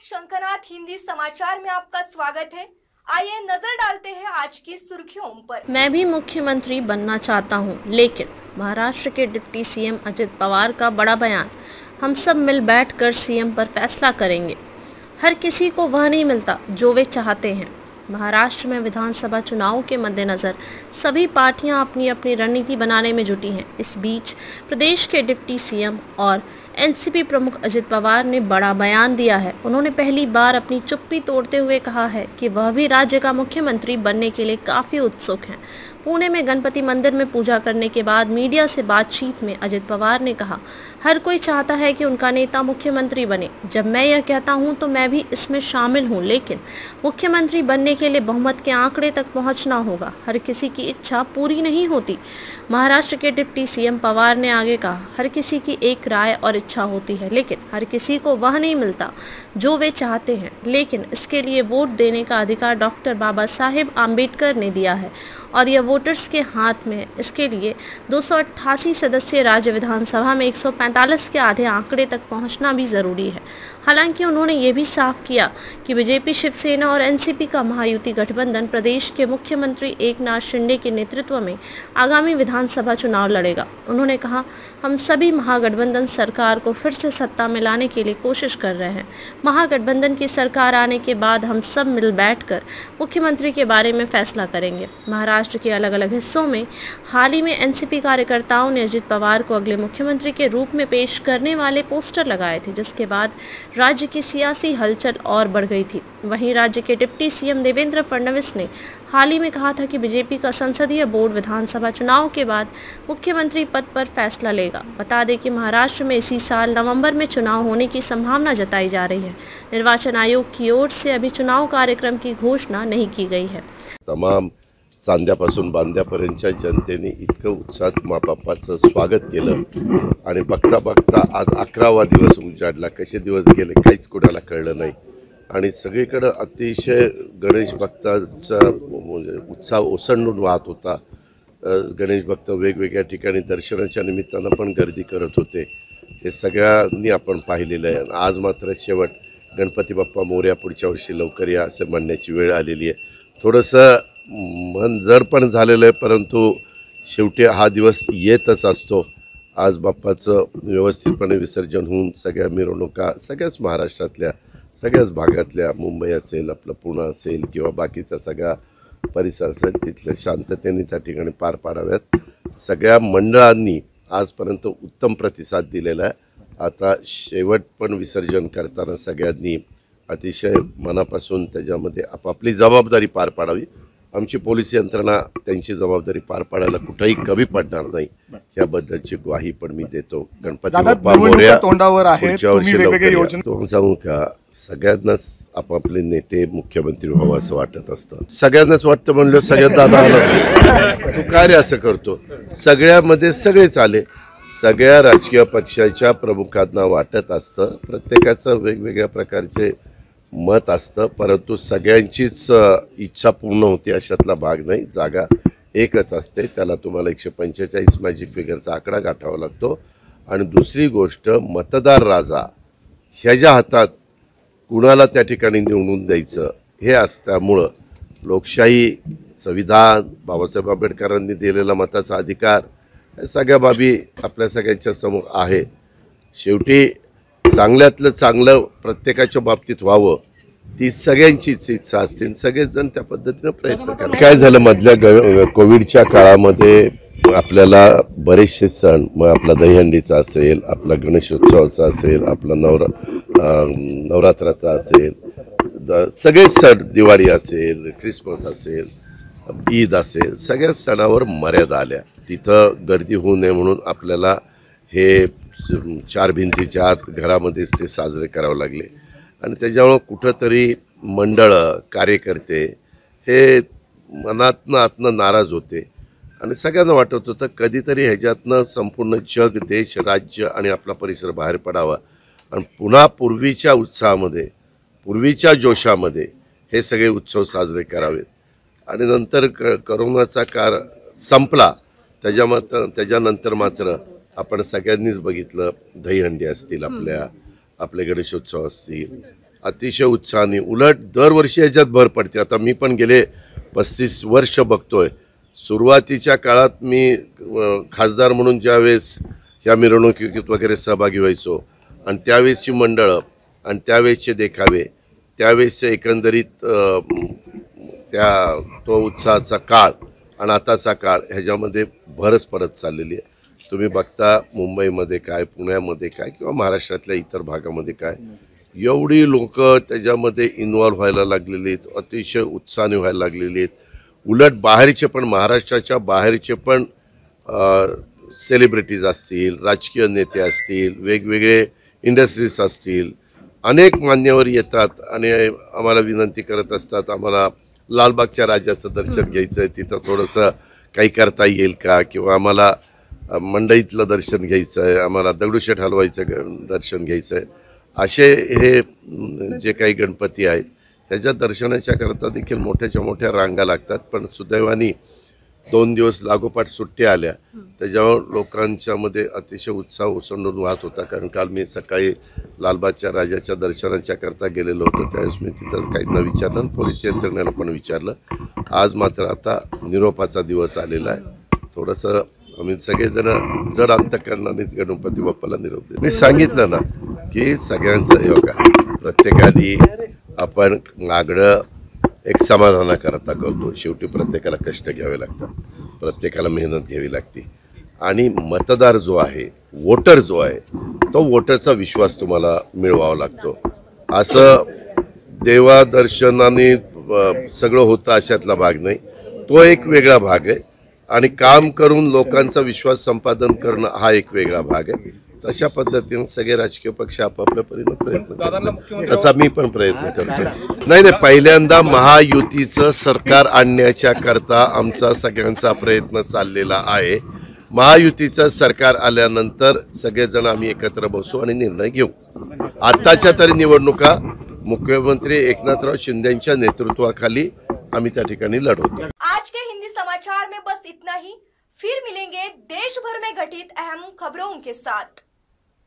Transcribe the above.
शंखनाथ हिंदी समाचार में आपका स्वागत है। आइए नजर डालते हैं आज की सुर्खियों पर। मैं भी मुख्यमंत्री बनना चाहता हूं, लेकिन महाराष्ट्र के डिप्टी सीएम अजित पवार का बड़ा बयान। हम सब मिल बैठकर सीएम पर फैसला करेंगे। हर किसी को वह नहीं मिलता जो वे चाहते हैं। महाराष्ट्र में विधानसभा चुनावों के मद्देनजर सभी पार्टियां अपनी अपनी रणनीति बनाने में जुटी हैं। इस बीच प्रदेश के डिप्टी सीएम और एनसीपी प्रमुख अजित पवार ने बड़ा बयान दिया है। उन्होंने पहली बार अपनी चुप्पी तोड़ते हुए कहा है कि वह भी राज्य का मुख्यमंत्री बनने के लिए काफी उत्सुक हैं। पुणे में गणपति मंदिर में पूजा करने के बाद मीडिया से बातचीत में अजित पवार ने कहा, हर कोई चाहता है कि उनका नेता मुख्यमंत्री बने। जब मैं यह कहता हूं तो मैं भी इसमें शामिल हूं, लेकिन मुख्यमंत्री बनने के लिए बहुमत के आंकड़े तक पहुंचना होगा। हर किसी की इच्छा पूरी नहीं होती। महाराष्ट्र के डिप्टी सीएम पवार ने आगे कहा, हर किसी की एक राय और इच्छा होती है, लेकिन हर किसी को वह नहीं मिलता जो वे चाहते हैं। लेकिन इसके लिए वोट देने का अधिकार डॉक्टर बाबा साहेब आम्बेडकर ने दिया है और यह वोटर्स के हाथ में है। इसके लिए 288 सदस्यीय राज्य विधानसभा में 145 के आधे आंकड़े तक पहुंचना भी जरूरी है। हालांकि उन्होंने ये भी साफ किया कि बीजेपी, शिवसेना और एनसीपी का महायुति गठबंधन प्रदेश के मुख्यमंत्री एकनाथ शिंदे के नेतृत्व में आगामी विधानसभा चुनाव लड़ेगा। उन्होंने कहा, हम सभी महागठबंधन सरकार को फिर से सत्ता में लाने के लिए कोशिश कर रहे हैं। महागठबंधन की सरकार आने के बाद हम सब मिल बैठकर मुख्यमंत्री के बारे में फैसला करेंगे। महाराष्ट्र के अलग अलग हिस्सों में हाल ही में एनसीपी कार्यकर्ताओं ने अजित पवार को अगले मुख्यमंत्री के रूप में पेश करने वाले पोस्टर लगाए थे, जिसके बाद राज्य की सियासी हलचल और बढ़ गई थी। वहीं राज्य के डिप्टी सीएम देवेंद्र फडणवीस ने हाल ही में कहा था कि बीजेपी का संसदीय बोर्ड विधानसभा चुनाव के बाद मुख्यमंत्री पद पर फैसला लेगा। बता दें कि महाराष्ट्र में इसी साल नवंबर में चुनाव होने की संभावना जताई जा रही है। निर्वाचन आयोग की ओर से अभी चुनाव कार्यक्रम की घोषणा नहीं की गई है। तमाम सांध्यापासून बांध्यापर्यंतच्या जनतेने इतकं उत्साहात माबापाचं स्वागत केलं आणि बघता बघता आज 11वा दिवस उजाडला। कसे दिवस गेले काहीच कोणाला कळलं नाही आणि सगळीकडे अतिशय गणेश भक्तांचा उत्साह ओसंडून वाहत होता। गणेश भक्त वेगवेगळ्या ठिकाणी दर्शनाच्या निमित्तानं पण गर्दी करत होते। हे सगळ्यांनी आपण पाहिलेलं आहे। आज मात्र शेवट गणपती बाप्पा मोरया, पुढच्या वर्षी लवकर या असे म्हणण्याची वेळ आलेली आहे। थोडंसं मन जड पण झालेलं आहे, परंतु शेवटी हा दिवस येतच असतो। आज बाप्पाचं व्यवस्थितपणे विसर्जन होऊन सगळ्या मिरवणुका सगळ्याच महाराष्ट्रातल्या सगळ्याच भागातल्या, मुंबई असेल, आपलं पुणे असेल किंवा बाकीचा सगळा परिसर असेल, तिथल्या शांततेने त्या ठिकाणी पार पाडाव्यात। सगळ्या मंडळांनी आजपर्यंत उत्तम प्रतिसाद दिलेला आहे। आता शेवट पण विसर्जन करताना सगळ्यांनी अतिशय मनापासून त्याच्यामध्ये आपापली जबाबदारी पार पाडावी। आमची पोलीस यंत्रणा त्यांची जबाबदारी पार पाडायला कुठेही कमी पडणार नाही याबद्दलची ग्वाही पण मी देतो। गणपती बाप्पा मोरया तोंडावर आहे। सांगू का, सगळ्यांनाच आपापले नेते मुख्यमंत्री व्हावं असं वाटत असतं। सगळ्यांनाच वाटतं म्हणलं सगळ्यात दादा आला तू काय रे असं करतो। सगळ्यामध्ये सगळेच आले। सगळ्या राजकीय पक्षाच्या प्रमुखांना वाटत असतं, प्रत्येकाचं वेगवेगळ्या प्रकारचे मत असतं, परंतु सगळ्यांचीच इच्छा पूर्ण होते अशातला भाग नाही। जागा एकच असते, त्याला तुम्हाला 145 मॅजिक फिगरचा आकडा गाठावा लागतो। आणि दुसरी गोष्ट, मतदार राजा ह्याच्या हातात कुणाला त्या ठिकाणी निवडून द्यायचं हे असल्यामुळं लोकशाही, संविधान, बाबासाहेब आंबेडकरांनी दिलेला मताचा अधिकार या सगळ्या बाबी आपल्या सगळ्यांच्या समोर आहे। शेवटी चांगल्यातलं चांगलं प्रत्येकाच्या बाबतीत व्हावं ती सगळ्यांचीच इच्छा असते। सगळेच जण त्या पद्धतीने प्रयत्न करतात। काय झालं, मधल्या कोविडच्या काळामध्ये आपल्याला बरेचसे सण, मग आपला दहीहंडीचा असेल, आपला गणेशोत्सवाचा असेल, आपला नवरात्राचा असेल, सगळे सण, दिवाळी असेल, ख्रिसमस असेल, ईद असेल, सगळ्या सणावर मर्यादा आल्या। तिथं गर्दी होऊ नये म्हणून आपल्याला हे 4 भिंतीच्या आत घरामध्येच ते साजरे करावे लागले आणि त्याच्यामुळं कुठंतरी मंडळं, कार्यकर्ते हे मनातनं आतनं नाराज होते आणि सगळ्यांना वाटत होतं कधीतरी ह्याच्यातनं संपूर्ण जग, देश, राज्य आणि आपला परिसर बाहेर पडावा आणि पुन्हा पूर्वीच्या उत्साहामध्ये, पूर्वीच्या जोशामध्ये हे सगळे उत्सव साजरे करावेत। आणि नंतर करोनाचा काळ संपला, त्याच्यानंतर मात्र आपण सगळ्यांनीच बघितलं, दहीहंडी असतील, आपले गणेशोत्सव असतील, अतिशय उत्साहाने, उलट दरवर्षी याच्यात भर पडते. आता मी पण गेले 35 वर्ष बघतोय. सुरुवातीच्या काळात मी खासदार म्हणून ज्यावेळेस ह्या मिरवणुकीत वगैरे सहभागी व्हायचो आणि त्यावेळेसची मंडळं आणि त्यावेळेसचे देखावे, त्यावेळेसचे एकंदरीत तो उत्साहाचा काळ आणि आताचा काळ ह्याच्यामध्ये भरच पडत चाललेली आहे. तुम्ही बघता मुंबईमध्ये काय, पुण्यामध्ये काय किंवा महाराष्ट्रातल्या इतर भागामध्ये काय, एवढी लोक त्याच्यामध्ये इन्व्हॉल्व्ह व्हायला लागलेली आहेत, अतिशय उत्साहाने व्हायला लागलेली आहेत. उलट बाहेरचे पण, महाराष्ट्राच्या बाहेरचे पण सेलिब्रिटीज असतील, राजकीय नेते असतील, वेगवेगळे इंडस्ट्रीज असतील, अनेक मान्यवर येतात आणि आम्हाला विनंती करत असतात, आम्हाला लालबागच्या राजाचं दर्शन घ्यायचं आहे, तिथं थोडंसं काही करता येईल का, किंवा आम्हाला मंडईतलं दर्शन घ्यायचं आहे, आम्हाला दगडूशेठ हलवाईचं दर्शन घ्यायचं आहे. असे हे जे काही गणपती आहेत त्याच्या दर्शनाच्या करता देखील मोठ्याच्या मोठ्या रांगा लागतात. पण सुदैवाने 2 दिवस लागोपाठ सुट्ट्या आल्या, त्याच्यावर लोकांच्यामध्ये अतिशय उत्साह ओसंडून वाहत होता. कारण काल मी सकाळी लालबागच्या राजाच्या दर्शनाच्या करता गेलेलो होतो, त्यावेळेस मी तिथं काहींना विचारलं आणि पोलीस यंत्रणेला पण विचारलं. आज मात्र आता निरोपाचा दिवस आलेला आहे. थोडंसं आम्ही सगळेजण जड अंतकरणानेच गणपती बाप्पाला निरोप देतो. मी सांगितलं ना की सगळ्यांचं योगा, प्रत्येकाने आपण मागणं एक समाधानाकरता करतो. शेवटी प्रत्येकाला कष्ट घ्यावे लागतात, प्रत्येकाला मेहनत घ्यावी लागते. आणि मतदार जो आहे, वोटर जो आहे, तो वोटरचा विश्वास तुम्हाला मिळवावा लागतो. असं देवादर्शनाने सगळं होतं अशातला भाग नाही, तो एक वेगळा भाग आहे. आणि काम करून लोकांचा विश्वास संपादन करणं हा एक वेगळा भाग आहे. तशा पद्धतीने सगळे राजकीय पक्ष आपापल्या परीने प्रयत्न करतात, तसा मी पण प्रयत्न करतो. नाही, पहिल्यांदा महायुतीचं सरकार आणण्याच्या करता आमचा सगळ्यांचा प्रयत्न चाललेला आहे. महायुतीचं सरकार आल्यानंतर सगळेजण आम्ही एकत्र बसू आणि निर्णय घेऊ. आताच्या तरी निवडणुका मुख्यमंत्री एकनाथराव शिंदेच्या नेतृत्वाखाली आम्ही त्या ठिकाणी लढवतो. आज के हिंदी समाचार में बस इतना ही. फिर मिलेंगे देश भर में घटित अहम खबरों के साथ.